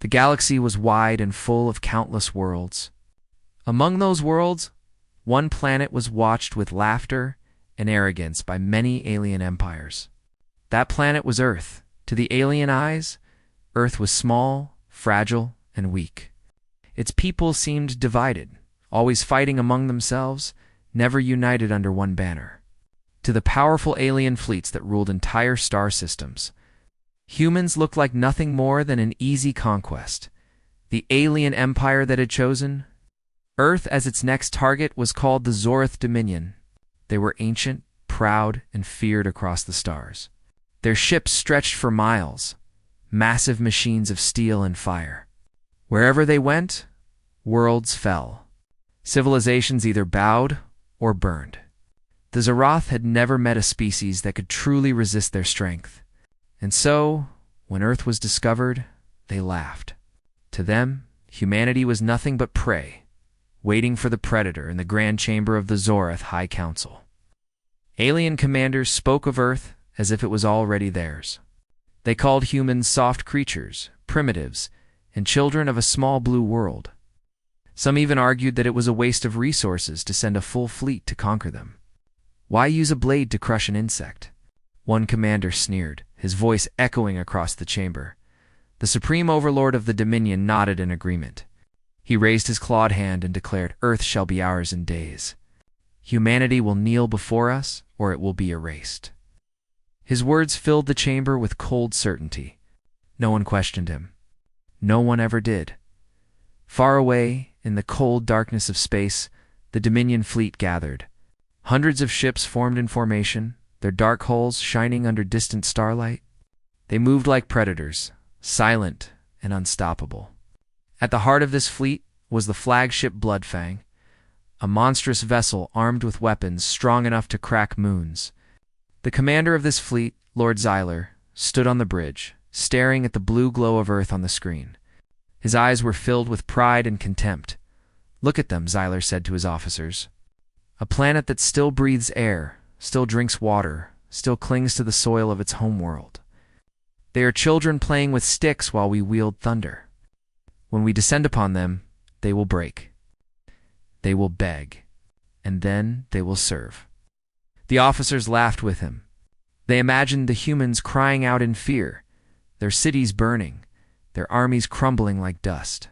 The galaxy was wide and full of countless worlds. Among those worlds, one planet was watched with laughter and arrogance by many alien empires. That planet was Earth. To the alien eyes, Earth was small, fragile, and weak. Its people seemed divided, always fighting among themselves, never united under one banner. To the powerful alien fleets that ruled entire star systems, humans looked like nothing more than an easy conquest. The alien empire that had chosen Earth as its next target was called the Zorath Dominion. They were ancient, proud, and feared across the stars. Their ships stretched for miles, massive machines of steel and fire. Wherever they went, worlds fell. Civilizations either bowed or burned. The Zorath had never met a species that could truly resist their strength. And so, when Earth was discovered, they laughed. To them, humanity was nothing but prey, waiting for the predator in the grand chamber of the Zorath High Council. Alien commanders spoke of Earth as if it was already theirs. They called humans soft creatures, primitives, and children of a small blue world. Some even argued that it was a waste of resources to send a full fleet to conquer them. Why use a blade to crush an insect? One commander sneered, his voice echoing across the chamber. The supreme overlord of the Dominion nodded in agreement. He raised his clawed hand and declared, "Earth shall be ours in days. Humanity will kneel before us, or it will be erased." His words filled the chamber with cold certainty. No one questioned him. No one ever did. Far away, in the cold darkness of space, the Dominion fleet gathered. Hundreds of ships formed in formation, their dark hulls shining under distant starlight. They moved like predators, silent and unstoppable. At the heart of this fleet was the flagship Bloodfang, a monstrous vessel armed with weapons strong enough to crack moons. The commander of this fleet, Lord Xyler, stood on the bridge, staring at the blue glow of Earth on the screen. His eyes were filled with pride and contempt. "Look at them," Xyler said to his officers. "A planet that still breathes air, still drinks water, still clings to the soil of its homeworld. They are children playing with sticks while we wield thunder. When we descend upon them, they will break. They will beg, and then they will serve." The officers laughed with him. They imagined the humans crying out in fear, their cities burning, their armies crumbling like dust.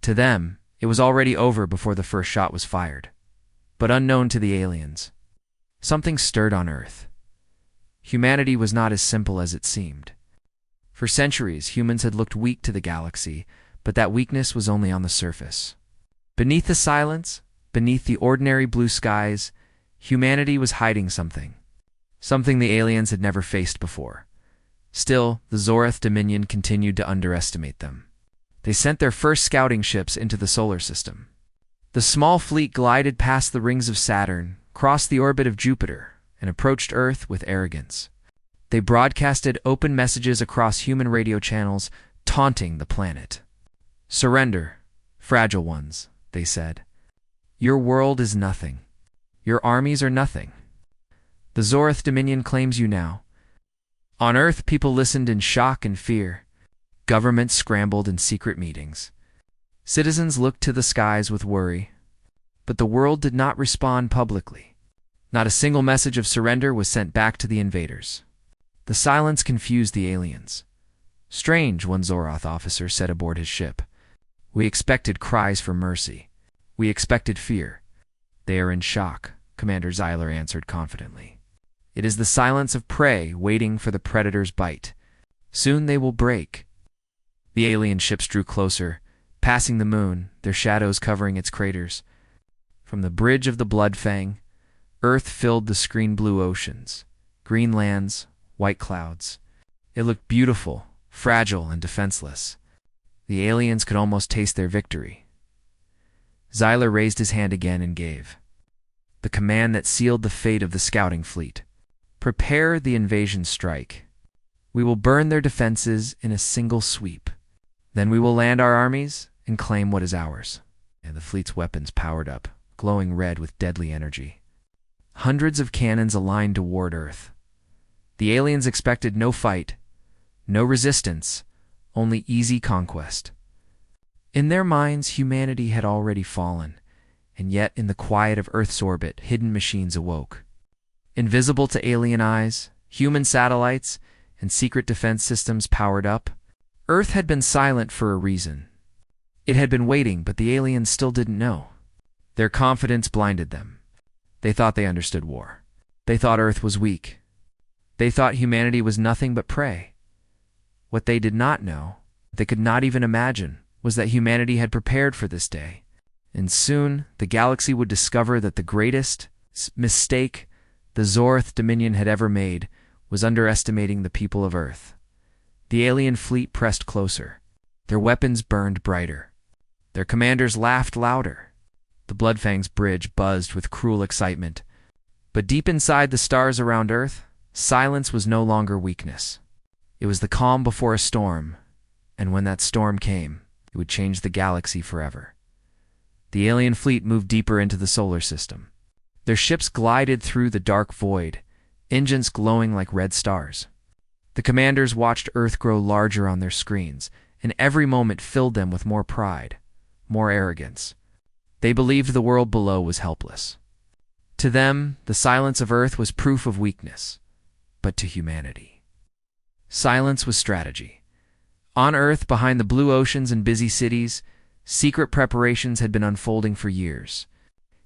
To them, it was already over before the first shot was fired. But unknown to the aliens, something stirred on Earth. Humanity was not as simple as it seemed. For centuries, humans had looked weak to the galaxy, but that weakness was only on the surface. Beneath the silence, beneath the ordinary blue skies, humanity was hiding something. Something the aliens had never faced before. Still, the Zorath Dominion continued to underestimate them. They sent their first scouting ships into the solar system. The small fleet glided past the rings of Saturn, crossed the orbit of Jupiter, and approached Earth with arrogance. They broadcasted open messages across human radio channels, taunting the planet. "Surrender, fragile ones," they said. "Your world is nothing. Your armies are nothing. The Zorath Dominion claims you now." On Earth, people listened in shock and fear. Governments scrambled in secret meetings. Citizens looked to the skies with worry. But the world did not respond publicly. Not a single message of surrender was sent back to the invaders. The silence confused the aliens. "Strange," one Zorath officer said aboard his ship. "We expected cries for mercy. We expected fear." "They are in shock," Commander Xyler answered confidently. "It is the silence of prey waiting for the predator's bite. Soon they will break." The alien ships drew closer, passing the moon, their shadows covering its craters. From the bridge of the Bloodfang, Earth filled the screen-blue oceans, green lands, white clouds. It looked beautiful, fragile, and defenseless. The aliens could almost taste their victory. Xyler raised his hand again and gave the command that sealed the fate of the scouting fleet. "Prepare the invasion strike. We will burn their defenses in a single sweep. Then we will land our armies and claim what is ours." And the fleet's weapons powered up, glowing red with deadly energy. Hundreds of cannons aligned toward Earth. The aliens expected no fight, no resistance, only easy conquest. In their minds, humanity had already fallen, and yet in the quiet of Earth's orbit, hidden machines awoke. Invisible to alien eyes, human satellites and secret defense systems powered up. Earth had been silent for a reason. It had been waiting, but the aliens still didn't know. Their confidence blinded them. They thought they understood war. They thought Earth was weak. They thought humanity was nothing but prey. What they did not know, they could not even imagine, was that humanity had prepared for this day. And soon, the galaxy would discover that the greatest mistake the Zorth Dominion had ever made was underestimating the people of Earth. The alien fleet pressed closer. Their weapons burned brighter. Their commanders laughed louder. The Bloodfang's bridge buzzed with cruel excitement. But deep inside the stars around Earth, silence was no longer weakness. It was the calm before a storm, and when that storm came, it would change the galaxy forever. The alien fleet moved deeper into the solar system. Their ships glided through the dark void, engines glowing like red stars. The commanders watched Earth grow larger on their screens, and every moment filled them with more pride, more arrogance. They believed the world below was helpless. To them, the silence of Earth was proof of weakness, but to humanity, silence was strategy. On Earth, behind the blue oceans and busy cities, secret preparations had been unfolding for years.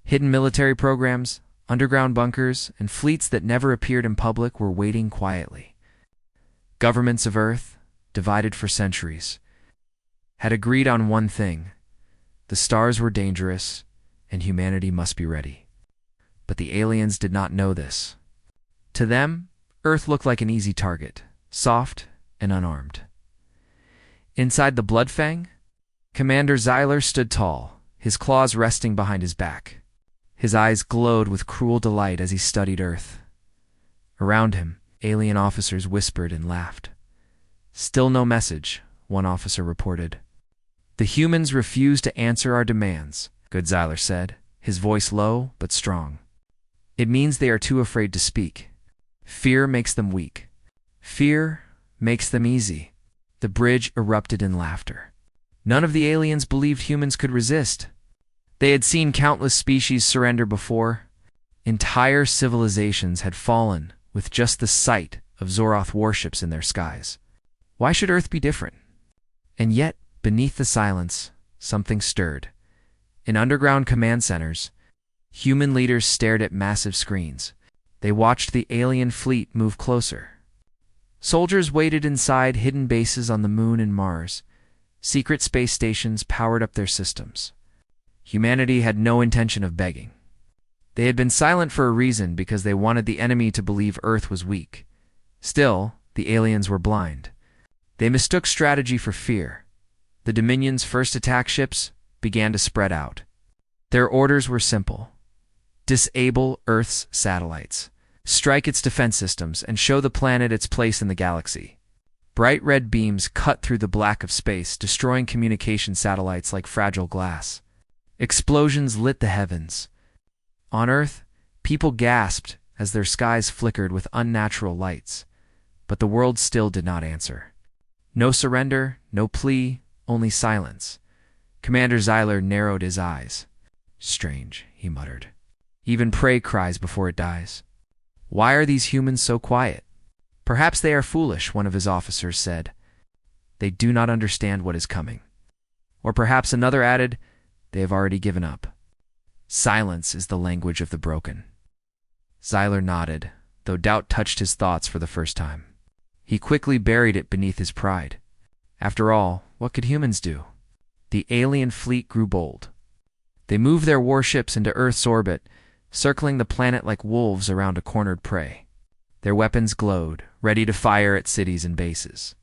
Hidden military programs, underground bunkers, and fleets that never appeared in public were waiting quietly. Governments of Earth, divided for centuries, had agreed on one thing: the stars were dangerous, and humanity must be ready. But the aliens did not know this. To them, Earth looked like an easy target, soft and unarmed. Inside the Bloodfang, Commander Xyler stood tall, his claws resting behind his back. His eyes glowed with cruel delight as he studied Earth. Around him, alien officers whispered and laughed. "Still no message," one officer reported. "The humans refuse to answer our demands," Good Xyler said, his voice low but strong. "It means they are too afraid to speak. Fear makes them weak. Fear makes them easy." The bridge erupted in laughter. None of the aliens believed humans could resist. They had seen countless species surrender before. Entire civilizations had fallen with just the sight of Zoroth warships in their skies. Why should Earth be different? And yet, beneath the silence, something stirred. In underground command centers, human leaders stared at massive screens. They watched the alien fleet move closer. Soldiers waited inside hidden bases on the Moon and Mars. Secret space stations powered up their systems. Humanity had no intention of begging. They had been silent for a reason, because they wanted the enemy to believe Earth was weak. Still, the aliens were blind. They mistook strategy for fear. The Dominion's first attack ships began to spread out. Their orders were simple: disable Earth's satellites, strike its defense systems, and show the planet its place in the galaxy. Bright red beams cut through the black of space, destroying communication satellites like fragile glass. Explosions lit the heavens. On Earth, people gasped as their skies flickered with unnatural lights. But the world still did not answer. No surrender, no plea, only silence. Commander Xyler narrowed his eyes. "Strange," he muttered. "Even prey cries before it dies. Why are these humans so quiet?" "Perhaps they are foolish," one of his officers said. "They do not understand what is coming." Or perhaps another added, "They have already given up. Silence is the language of the broken." Xyler nodded, though doubt touched his thoughts for the first time. He quickly buried it beneath his pride. After all, what could humans do? The alien fleet grew bold. They moved their warships into Earth's orbit, circling the planet like wolves around a cornered prey. Their weapons glowed, ready to fire at cities and bases.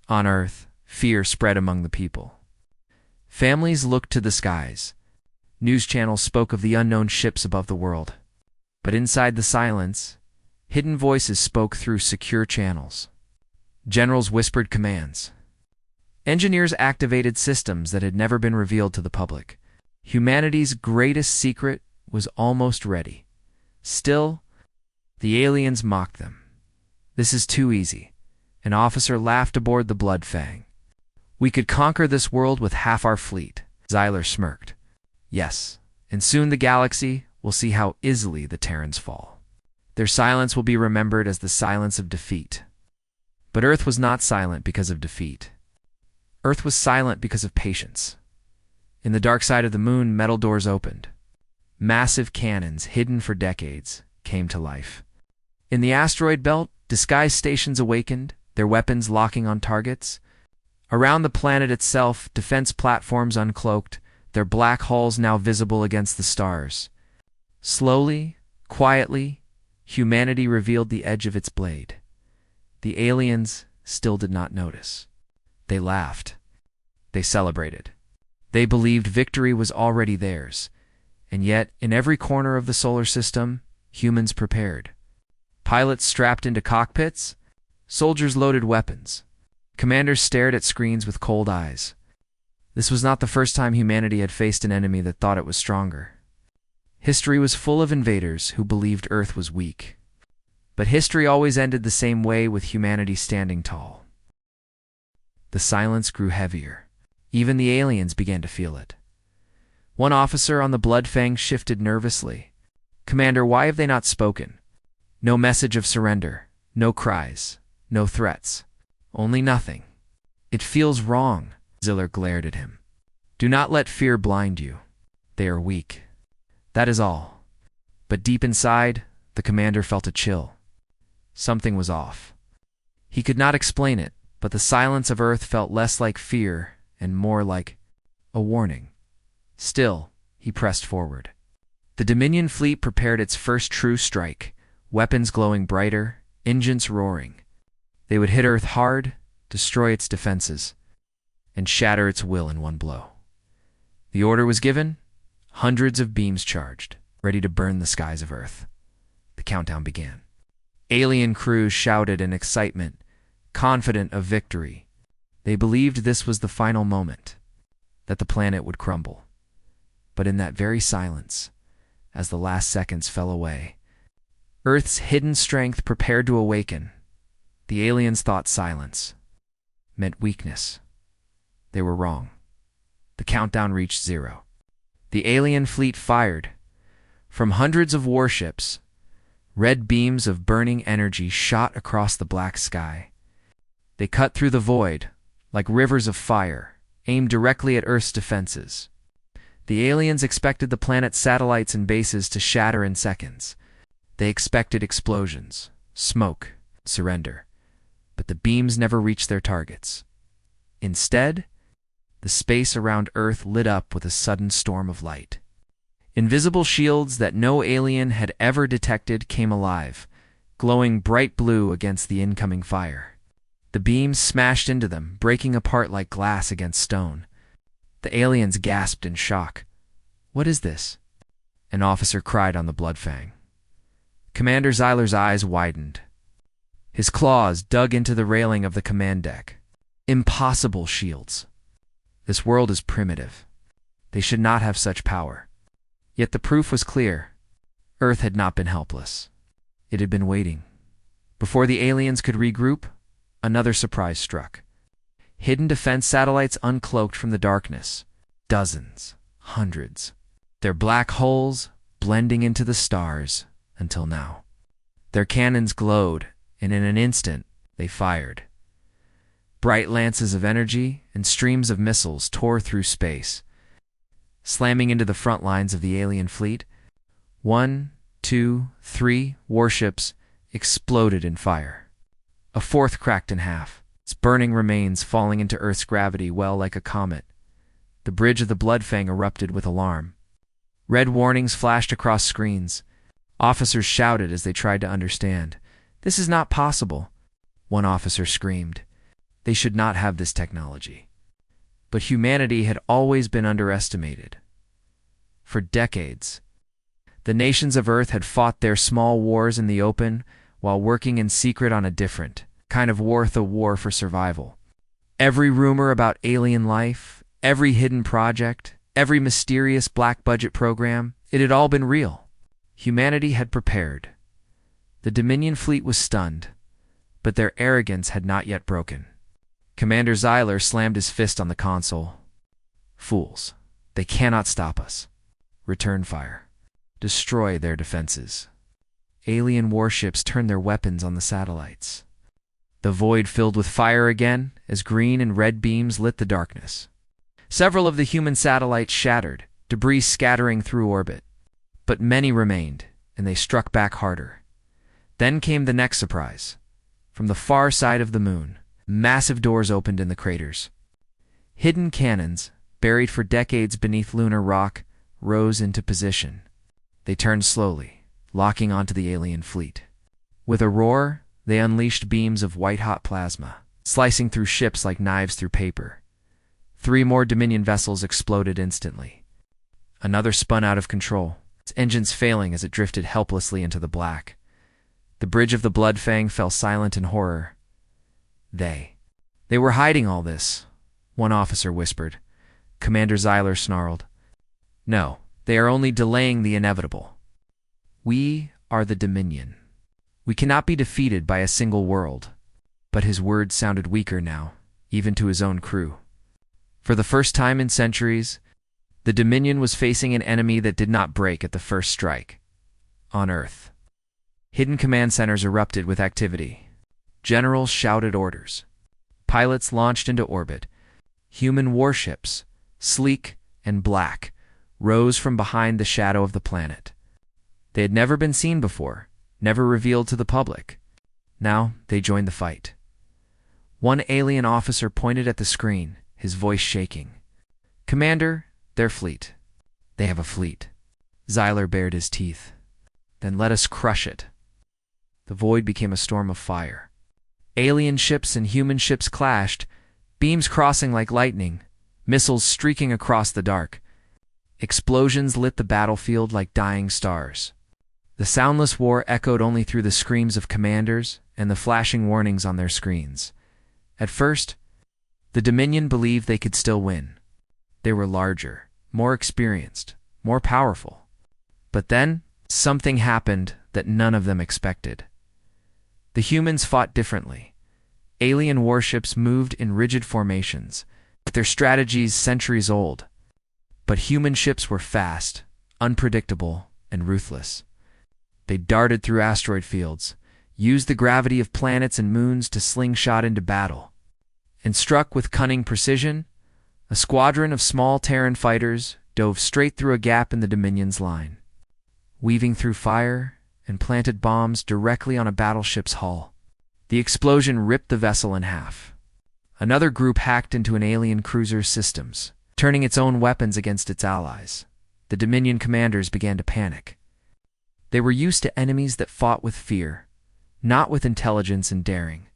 On Earth, fear spread among the people. Families looked to the skies. News channels spoke of the unknown ships above the world. But inside the silence, hidden voices spoke through secure channels. Generals whispered commands. Engineers activated systems that had never been revealed to the public. Humanity's greatest secret was almost ready. Still, the aliens mocked them. "This is too easy." An officer laughed aboard the Bloodfang. We could conquer this world with half our fleet. Xyler smirked. Yes, and soon the galaxy will see how easily the Terrans fall. Their silence will be remembered as the silence of defeat. But Earth was not silent because of defeat. Earth was silent because of patience. In the dark side of the moon, metal doors opened. Massive cannons, hidden for decades, came to life. In the asteroid belt, disguised stations awakened, their weapons locking on targets. Around the planet itself, defense platforms uncloaked, their black hulls now visible against the stars. Slowly, quietly, humanity revealed the edge of its blade. The aliens still did not notice. They laughed. They celebrated. They believed victory was already theirs. And yet, in every corner of the solar system, humans prepared. Pilots strapped into cockpits, soldiers loaded weapons. Commanders stared at screens with cold eyes. This was not the first time humanity had faced an enemy that thought it was stronger. History was full of invaders who believed Earth was weak. But history always ended the same way, with humanity standing tall. The silence grew heavier. Even the aliens began to feel it. One officer on the Bloodfang shifted nervously. "Commander, why have they not spoken? No message of surrender, no cries, no threats. Only nothing. It feels wrong." Ziller glared at him. "Do not let fear blind you. They are weak. That is all." But deep inside, the commander felt a chill. Something was off. He could not explain it, but the silence of Earth felt less like fear and more like a warning. Still, he pressed forward. The Dominion fleet prepared its first true strike, weapons glowing brighter, engines roaring. They would hit Earth hard, destroy its defenses, and shatter its will in one blow. The order was given, hundreds of beams charged, ready to burn the skies of Earth. The countdown began. Alien crews shouted in excitement, confident of victory. They believed this was the final moment, that the planet would crumble. But in that very silence, as the last seconds fell away, Earth's hidden strength prepared to awaken. The aliens thought silence meant weakness. They were wrong. The countdown reached 0. The alien fleet fired. From hundreds of warships, red beams of burning energy shot across the black sky. They cut through the void, like rivers of fire, aimed directly at Earth's defenses. The aliens expected the planet's satellites and bases to shatter in seconds. They expected explosions, smoke, surrender. But the beams never reached their targets. Instead, the space around Earth lit up with a sudden storm of light. Invisible shields that no alien had ever detected came alive, glowing bright blue against the incoming fire. The beams smashed into them, breaking apart like glass against stone. The aliens gasped in shock. "What is this?" An officer cried on the Bloodfang. Commander Xyler's eyes widened. His claws dug into the railing of the command deck. "Impossible shields. This world is primitive. They should not have such power." Yet the proof was clear. Earth had not been helpless. It had been waiting. Before the aliens could regroup, another surprise struck. Hidden defense satellites uncloaked from the darkness. Dozens, hundreds. Their black holes blending into the stars until now. Their cannons glowed, and in an instant, they fired. Bright lances of energy and streams of missiles tore through space, slamming into the front lines of the alien fleet. 1, 2, 3 warships exploded in fire. A fourth cracked in half, its burning remains falling into Earth's gravity well like a comet. The bridge of the Bloodfang erupted with alarm. Red warnings flashed across screens. Officers shouted as they tried to understand. "This is not possible," one officer screamed. They should not have this technology. But humanity had always been underestimated. For decades, the nations of Earth had fought their small wars in the open while working in secret on a different kind of war, the war for survival. Every rumor about alien life, every hidden project, every mysterious black budget program, it had all been real. Humanity had prepared. The Dominion fleet was stunned, but their arrogance had not yet broken. Commander Zyler slammed his fist on the console. Fools. They cannot stop us. Return fire. Destroy their defenses. Alien warships turned their weapons on the satellites. The void filled with fire again as green and red beams lit the darkness. Several of the human satellites shattered, debris scattering through orbit. But many remained, and they struck back harder. Then came the next surprise. From the far side of the moon, massive doors opened in the craters. Hidden cannons, buried for decades beneath lunar rock, rose into position. They turned slowly, locking onto the alien fleet. With a roar, they unleashed beams of white-hot plasma, slicing through ships like knives through paper. 3 more Dominion vessels exploded instantly. Another spun out of control, its engines failing as it drifted helplessly into the black. The bridge of the Bloodfang fell silent in horror. They were hiding all this, one officer whispered. Commander Zyler snarled. No, they are only delaying the inevitable. We are the Dominion. We cannot be defeated by a single world. But his words sounded weaker now, even to his own crew. For the first time in centuries, the Dominion was facing an enemy that did not break at the first strike. On Earth. Hidden command centers erupted with activity. Generals shouted orders. Pilots launched into orbit. Human warships, sleek and black, rose from behind the shadow of the planet. They had never been seen before, never revealed to the public. Now they joined the fight. One alien officer pointed at the screen, his voice shaking. Commander, their fleet. They have a fleet. Zyler bared his teeth. Then let us crush it. The void became a storm of fire. Alien ships and human ships clashed, beams crossing like lightning, missiles streaking across the dark. Explosions lit the battlefield like dying stars. The soundless war echoed only through the screams of commanders and the flashing warnings on their screens. At first, the Dominion believed they could still win. They were larger, more experienced, more powerful. But then, something happened that none of them expected. The humans fought differently. Alien warships moved in rigid formations, with their strategies centuries old. But human ships were fast, unpredictable, and ruthless. They darted through asteroid fields, used the gravity of planets and moons to slingshot into battle. And struck with cunning precision, a squadron of small Terran fighters dove straight through a gap in the Dominion's line, weaving through fire and planted bombs directly on a battleship's hull. The explosion ripped the vessel in half. Another group hacked into an alien cruiser's systems, turning its own weapons against its allies. The Dominion commanders began to panic. They were used to enemies that fought with fear, not with intelligence and daring.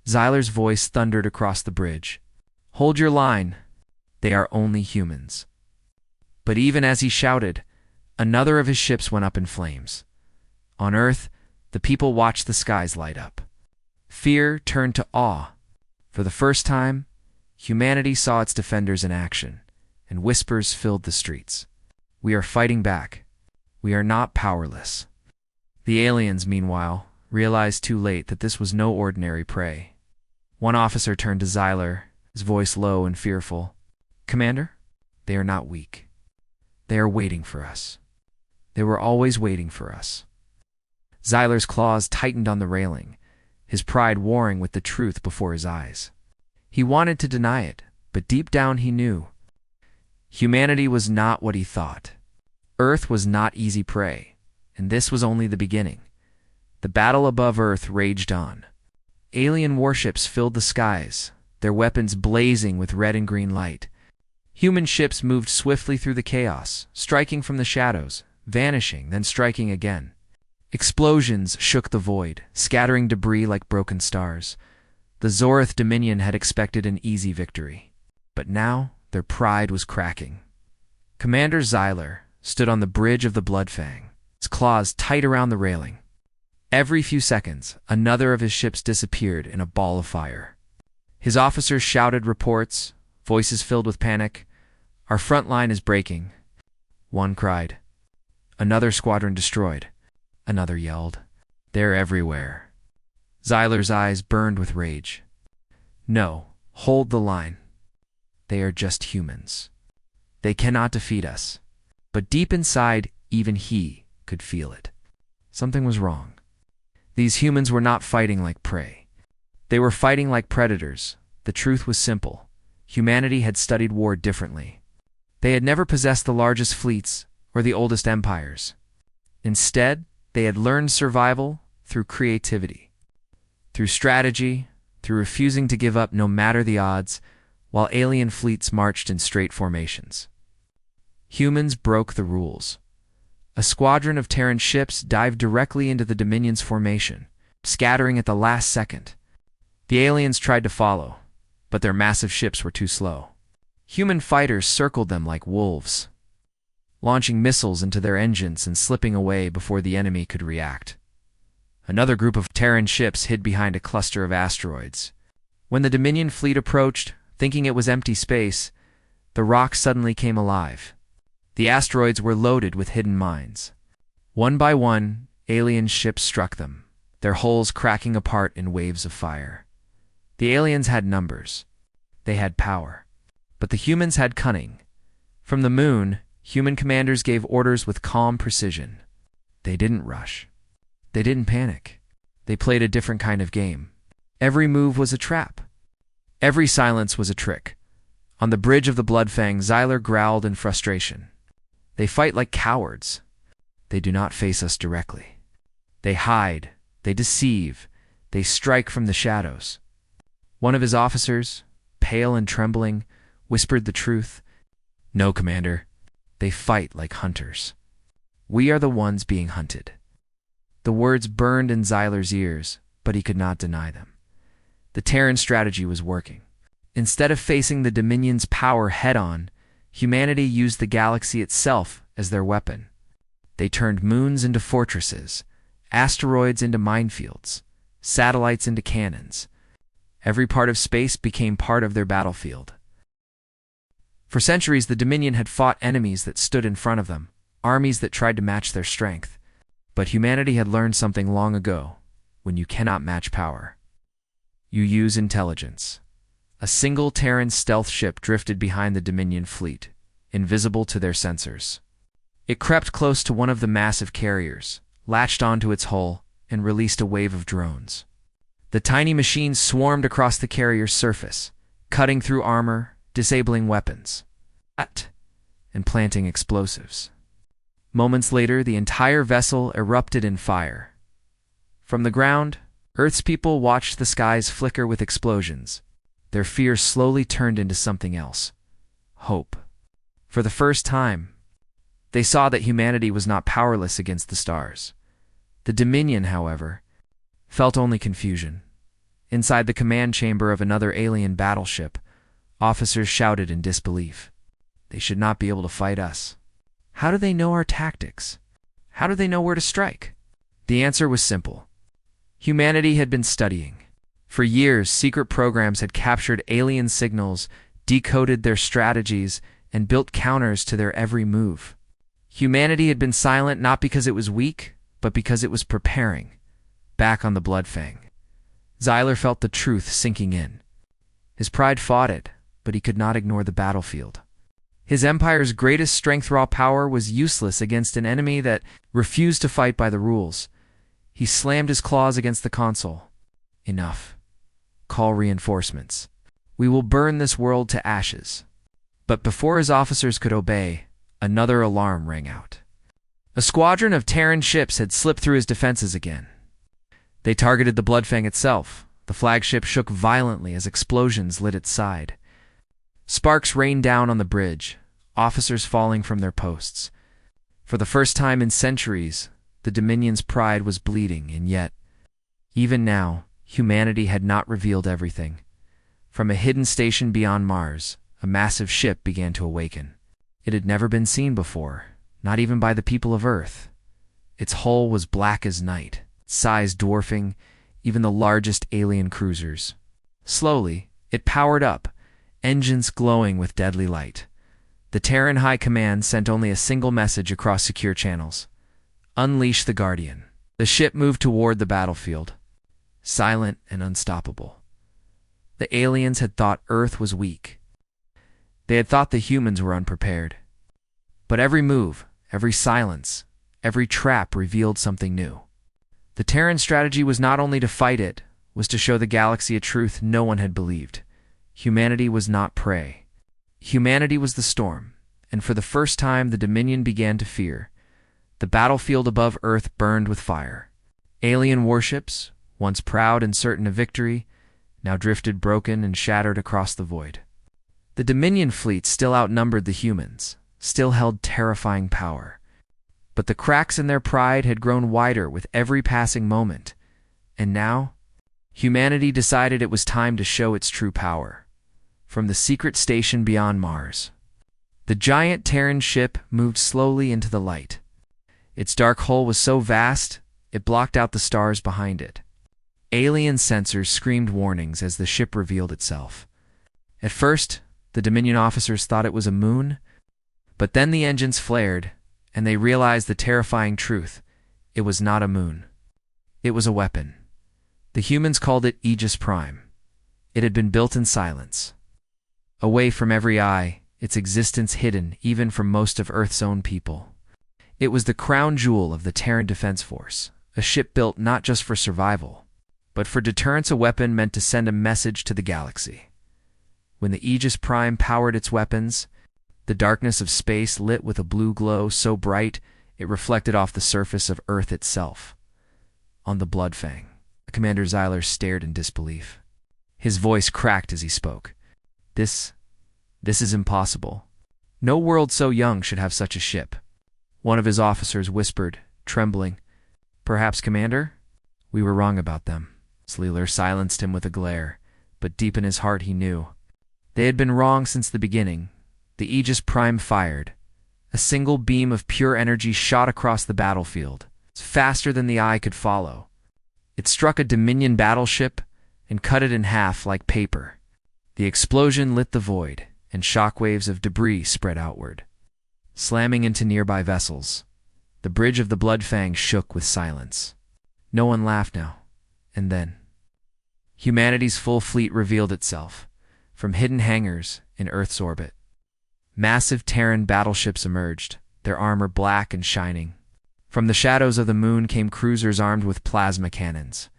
Zyler's voice thundered across the bridge. Hold your line. They are only humans. But even as he shouted, another of his ships went up in flames. On Earth, the people watched the skies light up. Fear turned to awe. For the first time, humanity saw its defenders in action, and whispers filled the streets. We are fighting back. We are not powerless. The aliens, meanwhile, realized too late that this was no ordinary prey. One officer turned to Zyler, his voice low and fearful. Commander, they are not weak. They are waiting for us. They were always waiting for us. Zyler's claws tightened on the railing, his pride warring with the truth before his eyes. He wanted to deny it, but deep down he knew. Humanity was not what he thought. Earth was not easy prey, and this was only the beginning. The battle above Earth raged on. Alien warships filled the skies, their weapons blazing with red and green light. Human ships moved swiftly through the chaos, striking from the shadows, vanishing, then striking again. Explosions shook the void, scattering debris like broken stars. The Zorith Dominion had expected an easy victory, but now their pride was cracking. Commander Zyler stood on the bridge of the Bloodfang, his claws tight around the railing. Every few seconds, another of his ships disappeared in a ball of fire. His officers shouted reports, voices filled with panic. Our front line is breaking. One cried. Another squadron destroyed. Another yelled. They're everywhere. Zyler's eyes burned with rage. No, Hold the line. They are just humans. They cannot defeat us. But deep inside, even he could feel it. Something was wrong. These humans were not fighting like prey. They were fighting like predators. The truth was simple. Humanity had studied war differently. They had never possessed the largest fleets or the oldest empires. Instead, they had learned survival through creativity, through strategy, through refusing to give up no matter the odds, while alien fleets marched in straight formations. Humans broke the rules. A squadron of Terran ships dived directly into the Dominion's formation, scattering at the last second. The aliens tried to follow, but their massive ships were too slow. Human fighters circled them like wolves, launching missiles into their engines and slipping away before the enemy could react. Another group of Terran ships hid behind a cluster of asteroids. When the Dominion fleet approached, thinking it was empty space, the rock suddenly came alive. The asteroids were loaded with hidden mines. One by one, alien ships struck them, their hulls cracking apart in waves of fire. The aliens had numbers. They had power. But the humans had cunning. From the moon, human commanders gave orders with calm precision. They didn't rush. They didn't panic. They played a different kind of game. Every move was a trap. Every silence was a trick. On the bridge of the Bloodfang, Xyler growled in frustration. They fight like cowards. They do not face us directly. They hide. They deceive. They strike from the shadows. One of his officers, pale and trembling, whispered the truth. No, Commander. They fight like hunters. We are the ones being hunted. The words burned in Xyler's ears, but he could not deny them. The Terran strategy was working. Instead of facing the Dominion's power head-on, humanity used the galaxy itself as their weapon. They turned moons into fortresses, asteroids into minefields, satellites into cannons. Every part of space became part of their battlefield. For centuries, the Dominion had fought enemies that stood in front of them, armies that tried to match their strength. But humanity had learned something long ago. When you cannot match power, you use intelligence. A single Terran stealth ship drifted behind the Dominion fleet, invisible to their sensors. It crept close to one of the massive carriers, latched onto its hull, and released a wave of drones. The tiny machines swarmed across the carrier's surface, cutting through armor, disabling weapons, and planting explosives. Moments later, the entire vessel erupted in fire. From the ground, Earth's people watched the skies flicker with explosions. Their fear slowly turned into something else: hope. For the first time, they saw that humanity was not powerless against the stars. The Dominion, however, felt only confusion. Inside the command chamber of another alien battleship, officers shouted in disbelief. They should not be able to fight us. How do they know our tactics? How do they know where to strike? The answer was simple. Humanity had been studying. For years, secret programs had captured alien signals, decoded their strategies, and built counters to their every move. Humanity had been silent not because it was weak, but because it was preparing. Back on the Bloodfang, Xyler felt the truth sinking in. His pride fought it, but he could not ignore the battlefield. His empire's greatest strength, raw power, was useless against an enemy that refused to fight by the rules. He slammed his claws against the console. Enough. Call reinforcements. We will burn this world to ashes. But before his officers could obey, another alarm rang out. A squadron of Terran ships had slipped through his defenses again. They targeted the Bloodfang itself. The flagship shook violently as explosions lit its side. Sparks rained down on the bridge, officers falling from their posts. For the first time in centuries, the Dominion's pride was bleeding, and yet, even now, humanity had not revealed everything. From a hidden station beyond Mars, a massive ship began to awaken. It had never been seen before, not even by the people of Earth. Its hull was black as night, its size dwarfing even the largest alien cruisers. Slowly, it powered up, engines glowing with deadly light. The Terran High Command sent only a single message across secure channels: "Unleash the Guardian." The ship moved toward the battlefield, silent and unstoppable. The aliens had thought Earth was weak. They had thought the humans were unprepared. But every move, every silence, every trap revealed something new. The Terran strategy was not only to fight it, was to show the galaxy a truth no one had believed. Humanity was not prey. Humanity was the storm, and for the first time the Dominion began to fear. The battlefield above Earth burned with fire. Alien warships, once proud and certain of victory, now drifted broken and shattered across the void. The Dominion fleet still outnumbered the humans, still held terrifying power. But the cracks in their pride had grown wider with every passing moment, and now, humanity decided it was time to show its true power. From the secret station beyond Mars, the giant Terran ship moved slowly into the light. Its dark hull was so vast, it blocked out the stars behind it. Alien sensors screamed warnings as the ship revealed itself. At first, the Dominion officers thought it was a moon, but then the engines flared, and they realized the terrifying truth. It was not a moon. It was a weapon. The humans called it Aegis Prime. It had been built in silence. Away from every eye, its existence hidden even from most of Earth's own people. It was the crown jewel of the Terran Defense Force, a ship built not just for survival, but for deterrence, a weapon meant to send a message to the galaxy. When the Aegis Prime powered its weapons, the darkness of space lit with a blue glow so bright it reflected off the surface of Earth itself. On the Bloodfang, Commander Zyler stared in disbelief. His voice cracked as he spoke. This is impossible. No world so young should have such a ship. One of his officers whispered, trembling, "Perhaps, Commander? We were wrong about them." Zyler silenced him with a glare, but deep in his heart he knew. They had been wrong since the beginning. The Aegis Prime fired. A single beam of pure energy shot across the battlefield, faster than the eye could follow. It struck a Dominion battleship and cut it in half like paper. The explosion lit the void, and shockwaves of debris spread outward, slamming into nearby vessels. The bridge of the Bloodfang shook with silence. No one laughed now. And then, humanity's full fleet revealed itself, from hidden hangars in Earth's orbit. Massive Terran battleships emerged, their armor black and shining. From the shadows of the moon came cruisers armed with plasma cannons.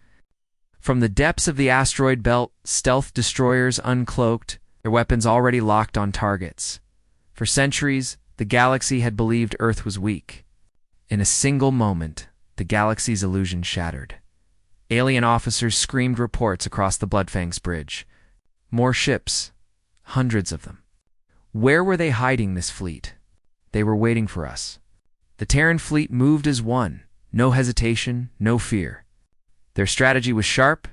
From the depths of the asteroid belt, stealth destroyers uncloaked, their weapons already locked on targets. For centuries, the galaxy had believed Earth was weak. In a single moment, the galaxy's illusion shattered. Alien officers screamed reports across the Bloodfang's bridge. More ships, hundreds of them. Where were they hiding this fleet? They were waiting for us. The Terran fleet moved as one, no hesitation, no fear. Their strategy was sharp,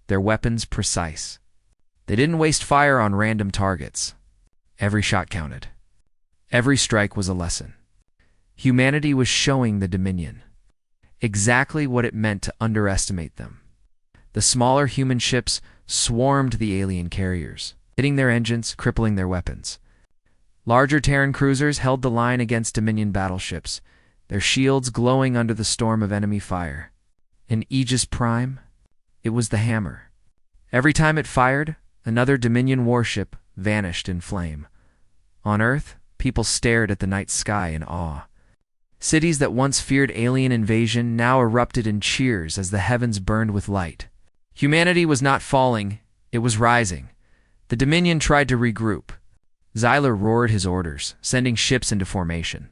their weapons precise. They didn't waste fire on random targets. Every shot counted. Every strike was a lesson. Humanity was showing the Dominion exactly what it meant to underestimate them. The smaller human ships swarmed the alien carriers, hitting their engines, crippling their weapons. Larger Terran cruisers held the line against Dominion battleships, their shields glowing under the storm of enemy fire. In Aegis Prime, it was the hammer. Every time it fired, another Dominion warship vanished in flame. On Earth, people stared at the night sky in awe. Cities that once feared alien invasion now erupted in cheers as the heavens burned with light. Humanity was not falling, it was rising. The Dominion tried to regroup. Zyler roared his orders, sending ships into formation.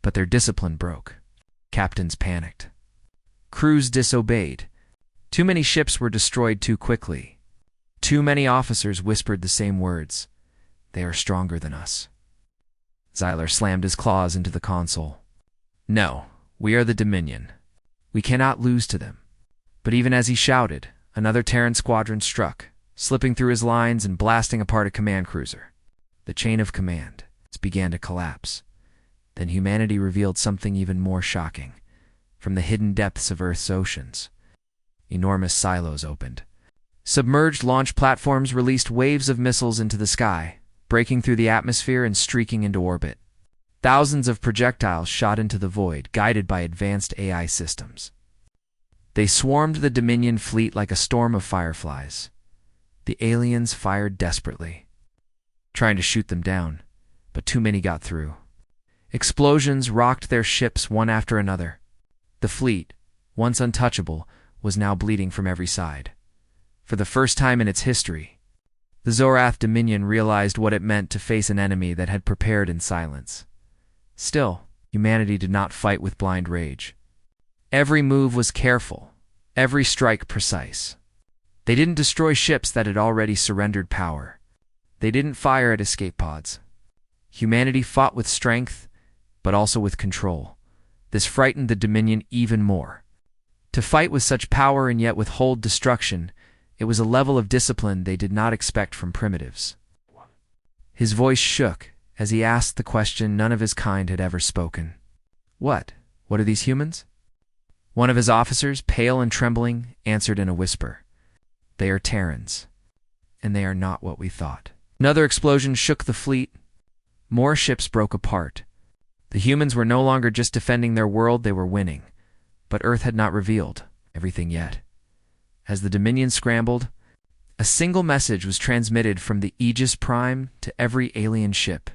But their discipline broke. Captains panicked. Crews disobeyed. Too many ships were destroyed too quickly. Too many officers whispered the same words. They are stronger than us. Zyler slammed his claws into the console. No, we are the Dominion. We cannot lose to them. But even as he shouted, another Terran squadron struck, slipping through his lines and blasting apart a command cruiser. The chain of command began to collapse. Then humanity revealed something even more shocking. From the hidden depths of Earth's oceans, enormous silos opened. Submerged launch platforms released waves of missiles into the sky, breaking through the atmosphere and streaking into orbit. Thousands of projectiles shot into the void, guided by advanced AI systems. They swarmed the Dominion fleet like a storm of fireflies. The aliens fired desperately, trying to shoot them down, but too many got through. Explosions rocked their ships one after another. The fleet, once untouchable, was now bleeding from every side. For the first time in its history, the Zorath Dominion realized what it meant to face an enemy that had prepared in silence. Still, humanity did not fight with blind rage. Every move was careful, every strike precise. They didn't destroy ships that had already surrendered power. They didn't fire at escape pods. Humanity fought with strength, but also with control. This frightened the Dominion even more. To fight with such power and yet withhold destruction, it was a level of discipline they did not expect from primitives. His voice shook as he asked the question none of his kind had ever spoken. What? What are these humans? One of his officers, pale and trembling, answered in a whisper. They are Terrans, and they are not what we thought. Another explosion shook the fleet. More ships broke apart. The humans were no longer just defending their world, they were winning. But Earth had not revealed everything yet. As the Dominion scrambled, a single message was transmitted from the Aegis Prime to every alien ship.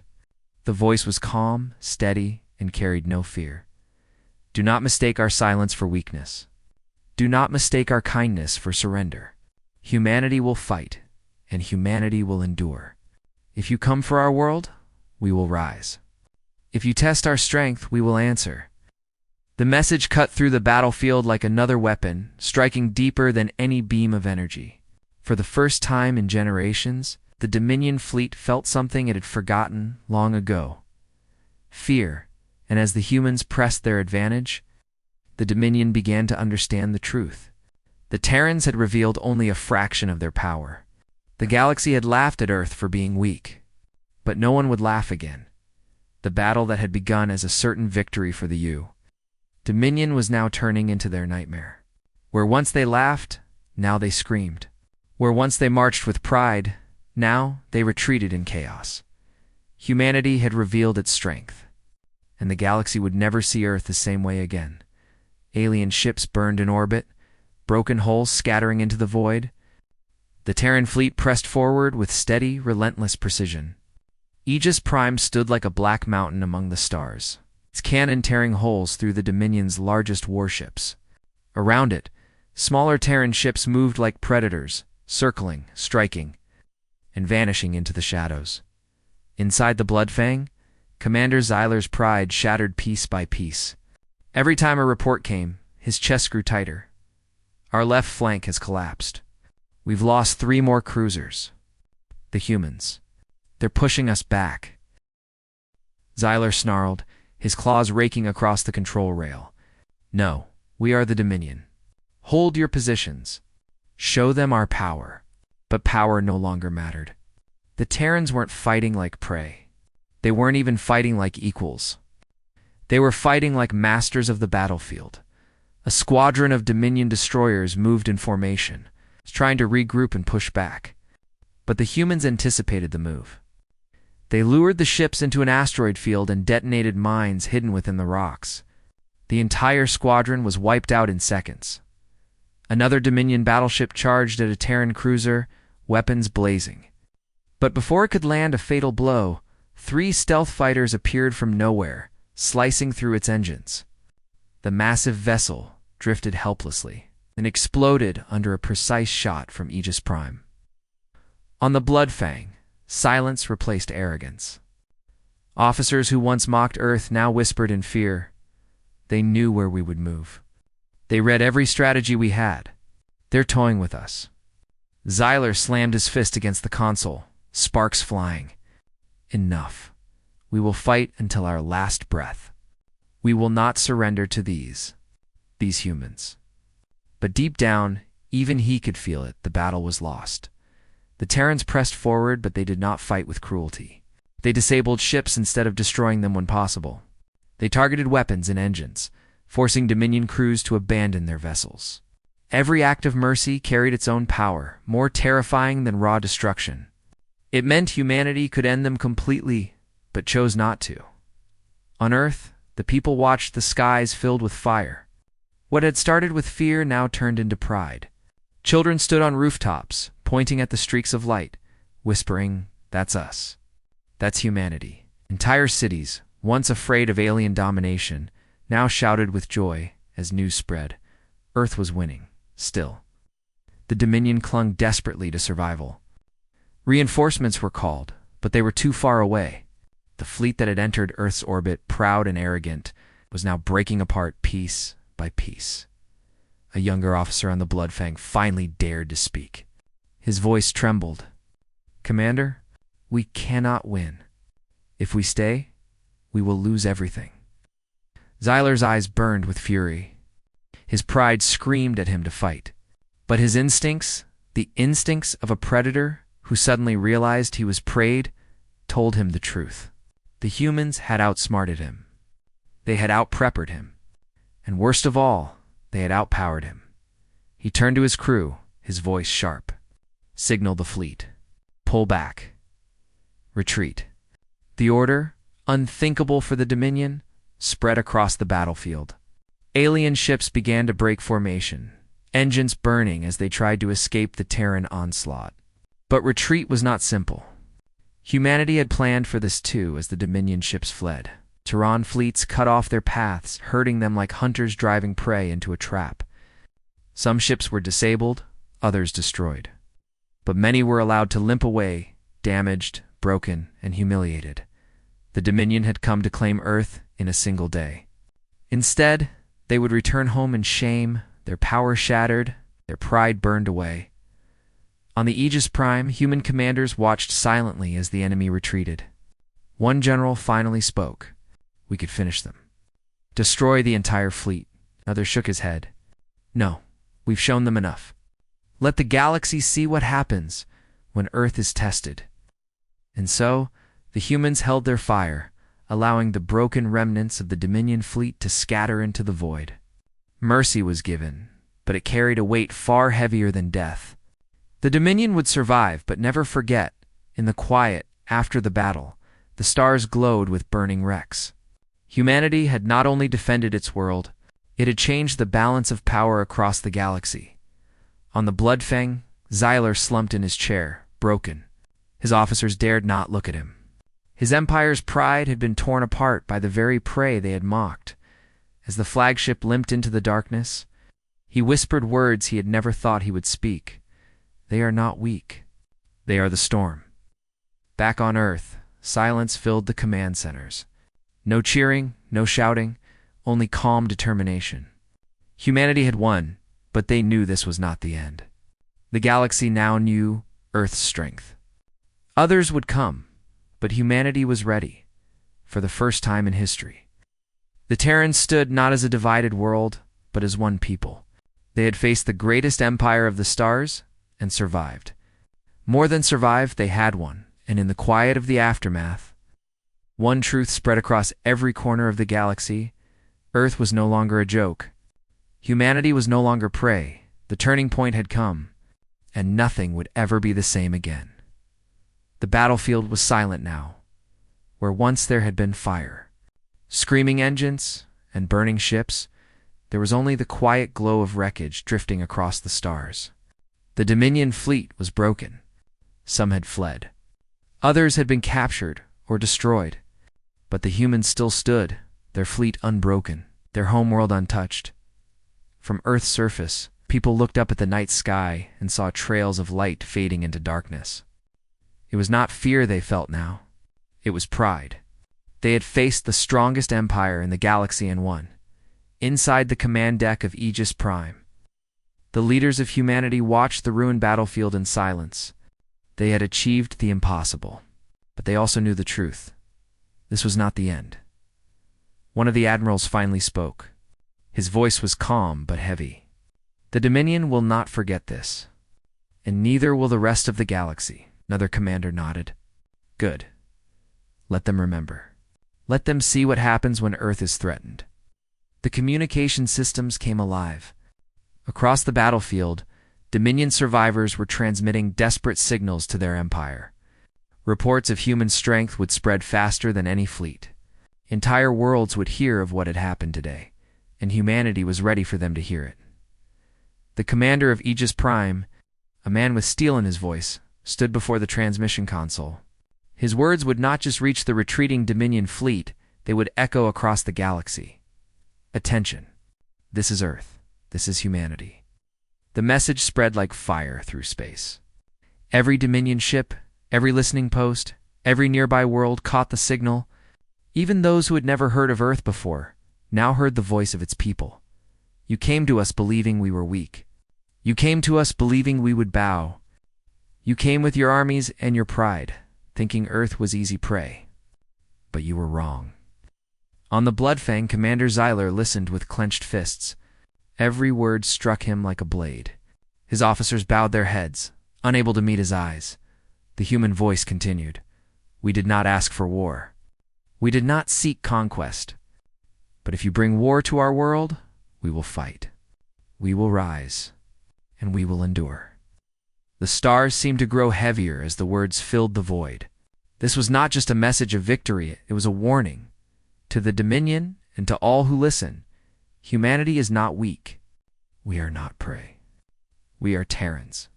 The voice was calm, steady, and carried no fear. Do not mistake our silence for weakness. Do not mistake our kindness for surrender. Humanity will fight, and humanity will endure. If you come for our world, we will rise. If you test our strength, we will answer. The message cut through the battlefield like another weapon, striking deeper than any beam of energy. For the first time in generations, the Dominion fleet felt something it had forgotten long ago. Fear, and as the humans pressed their advantage, the Dominion began to understand the truth. The Terrans had revealed only a fraction of their power. The galaxy had laughed at Earth for being weak, but no one would laugh again. The battle that had begun as a certain victory for the Dominion was now turning into their nightmare. Where once they laughed, now they screamed. Where once they marched with pride, now they retreated in chaos. Humanity had revealed its strength, and the galaxy would never see Earth the same way again. Alien ships burned in orbit, broken hulls scattering into the void. The Terran fleet pressed forward with steady, relentless precision. Aegis Prime stood like a black mountain among the stars, its cannon tearing holes through the Dominion's largest warships. Around it, smaller Terran ships moved like predators, circling, striking, and vanishing into the shadows. Inside the Bloodfang, Commander Xyler's pride shattered piece by piece. Every time a report came, his chest grew tighter. Our left flank has collapsed. We've lost 3 more cruisers. The humans. They're pushing us back. Xyler snarled, his claws raking across the control rail. No, we are the Dominion. Hold your positions. Show them our power. But power no longer mattered. The Terrans weren't fighting like prey. They weren't even fighting like equals. They were fighting like masters of the battlefield. A squadron of Dominion destroyers moved in formation, trying to regroup and push back. But the humans anticipated the move. They lured the ships into an asteroid field and detonated mines hidden within the rocks. The entire squadron was wiped out in seconds. Another Dominion battleship charged at a Terran cruiser, weapons blazing. But before it could land a fatal blow, 3 stealth fighters appeared from nowhere, slicing through its engines. The massive vessel drifted helplessly and exploded under a precise shot from Aegis Prime. On the Bloodfang, silence replaced arrogance. Officers who once mocked Earth now whispered in fear. They knew where we would move. They read every strategy we had. They're toying with us. Xyler slammed his fist against the console, sparks flying. Enough. We will fight until our last breath. We will not surrender to these humans. But deep down, even he could feel it, the battle was lost. The Terrans pressed forward, but they did not fight with cruelty. They disabled ships instead of destroying them when possible. They targeted weapons and engines, forcing Dominion crews to abandon their vessels. Every act of mercy carried its own power, more terrifying than raw destruction. It meant humanity could end them completely, but chose not to. On Earth, the people watched the skies filled with fire. What had started with fear now turned into pride. Children stood on rooftops, pointing at the streaks of light, whispering, "That's us. That's humanity." Entire cities, once afraid of alien domination, now shouted with joy as news spread. Earth was winning, still. The Dominion clung desperately to survival. Reinforcements were called, but they were too far away. The fleet that had entered Earth's orbit, proud and arrogant, was now breaking apart piece by piece. A younger officer on the Bloodfang finally dared to speak. His voice trembled. "Commander, we cannot win. If we stay, we will lose everything." Zyler's eyes burned with fury. His pride screamed at him to fight. But his instincts, the instincts of a predator who suddenly realized he was preyed, told him the truth. The humans had outsmarted him. They had outpreppered him. And worst of all, they had outpowered him. He turned to his crew, his voice sharp. "Signal the fleet. Pull back. Retreat." The order, unthinkable for the Dominion, spread across the battlefield. Alien ships began to break formation, engines burning as they tried to escape the Terran onslaught. But retreat was not simple. Humanity had planned for this too as the Dominion ships fled. Terran fleets cut off their paths, herding them like hunters driving prey into a trap. Some ships were disabled, others destroyed. But many were allowed to limp away, damaged, broken, and humiliated. The Dominion had come to claim Earth in a single day. Instead, they would return home in shame, their power shattered, their pride burned away. On the Aegis Prime, human commanders watched silently as the enemy retreated. One general finally spoke. "We could finish them. Destroy the entire fleet." Another shook his head. "No, we've shown them enough. Let the galaxy see what happens when Earth is tested." And so, the humans held their fire, allowing the broken remnants of the Dominion fleet to scatter into the void. Mercy was given, but it carried a weight far heavier than death. The Dominion would survive, but never forget. In the quiet, after the battle, the stars glowed with burning wrecks. Humanity had not only defended its world, it had changed the balance of power across the galaxy. On the Bloodfang, Zyler slumped in his chair, broken. His officers dared not look at him. His empire's pride had been torn apart by the very prey they had mocked. As the flagship limped into the darkness, he whispered words he had never thought he would speak. "They are not weak. They are the storm." Back on Earth, silence filled the command centers. No cheering, no shouting, only calm determination. Humanity had won, but they knew this was not the end. The galaxy now knew Earth's strength. Others would come, but humanity was ready, for the first time in history. The Terrans stood not as a divided world, but as one people. They had faced the greatest empire of the stars and survived. More than survived, they had won, and in the quiet of the aftermath, one truth spread across every corner of the galaxy: Earth was no longer a joke. Humanity was no longer prey. The turning point had come, and nothing would ever be the same again. The battlefield was silent now, where once there had been fire. Screaming engines and burning ships, there was only the quiet glow of wreckage drifting across the stars. The Dominion fleet was broken. Some had fled. Others had been captured or destroyed. But the humans still stood, their fleet unbroken, their homeworld untouched. From Earth's surface, people looked up at the night sky and saw trails of light fading into darkness. It was not fear they felt now. It was pride. They had faced the strongest empire in the galaxy and won. Inside the command deck of Aegis Prime, the leaders of humanity watched the ruined battlefield in silence. They had achieved the impossible, but they also knew the truth. This was not the end. One of the admirals finally spoke. His voice was calm but heavy. "The Dominion will not forget this, and neither will the rest of the galaxy." Another commander nodded. "Good. Let them remember. Let them see what happens when Earth is threatened." The communication systems came alive. Across the battlefield, Dominion survivors were transmitting desperate signals to their empire. Reports of human strength would spread faster than any fleet. Entire worlds would hear of what had happened today, and humanity was ready for them to hear it. The commander of Aegis Prime, a man with steel in his voice, stood before the transmission console. His words would not just reach the retreating Dominion fleet, they would echo across the galaxy. Attention. This is Earth. This is humanity. The message spread like fire through space. Every Dominion ship, every listening post, every nearby world caught the signal. Even those who had never heard of Earth before now heard the voice of its people. You came to us believing we were weak. You came to us believing we would bow. You came with your armies and your pride, thinking Earth was easy prey. But you were wrong. On the Bloodfang, Commander Zyler listened with clenched fists. Every word struck him like a blade. His officers bowed their heads, unable to meet his eyes. The human voice continued. We did not ask for war. We did not seek conquest. But if you bring war to our world, we will fight. We will rise. And we will endure. The stars seemed to grow heavier as the words filled the void. This was not just a message of victory, it was a warning. To the Dominion and to all who listen, humanity is not weak. We are not prey. We are Terrans.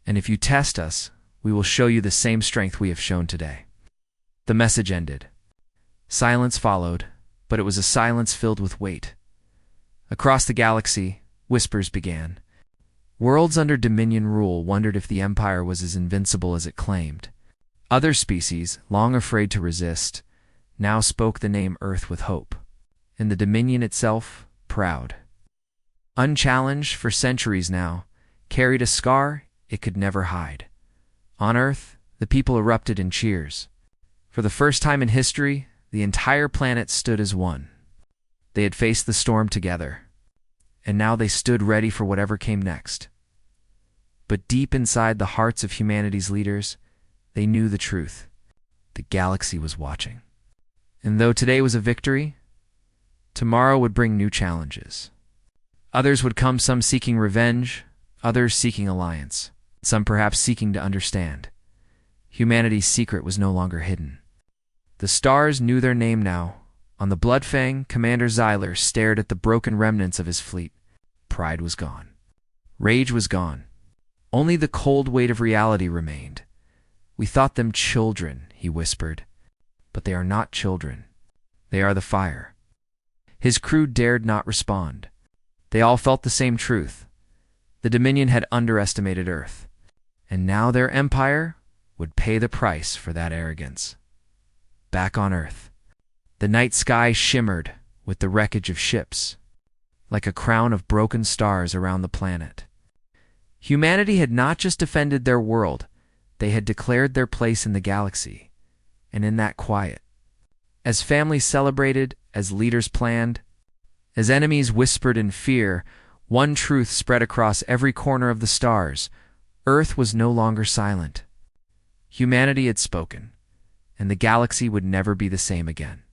And if you test us, we will show you the same strength we have shown today. The message ended. Silence followed, but it was a silence filled with weight. Across the galaxy, whispers began. Worlds under Dominion rule wondered if the Empire was as invincible as it claimed. Other species, long afraid to resist, now spoke the name Earth with hope, and the Dominion itself, proud. Unchallenged for centuries now, carried a scar it could never hide. On Earth, the people erupted in cheers. For the first time in history, the entire planet stood as one. They had faced the storm together, and now they stood ready for whatever came next. But deep inside the hearts of humanity's leaders, they knew the truth. The galaxy was watching. And though today was a victory, tomorrow would bring new challenges. Others would come, some seeking revenge, others seeking alliance, some perhaps seeking to understand. Humanity's secret was no longer hidden. The stars knew their name now. On the Bloodfang, Commander Zyler stared at the broken remnants of his fleet. Pride was gone. Rage was gone. Only the cold weight of reality remained. We thought them children, he whispered. But they are not children. They are the fire. His crew dared not respond. They all felt the same truth. The Dominion had underestimated Earth, and now their empire would pay the price for that arrogance. Back on Earth, the night sky shimmered with the wreckage of ships, like a crown of broken stars around the planet. Humanity had not just defended their world, they had declared their place in the galaxy, and in that quiet, as families celebrated, as leaders planned, as enemies whispered in fear, one truth spread across every corner of the stars. Earth was no longer silent. Humanity had spoken, and the galaxy would never be the same again.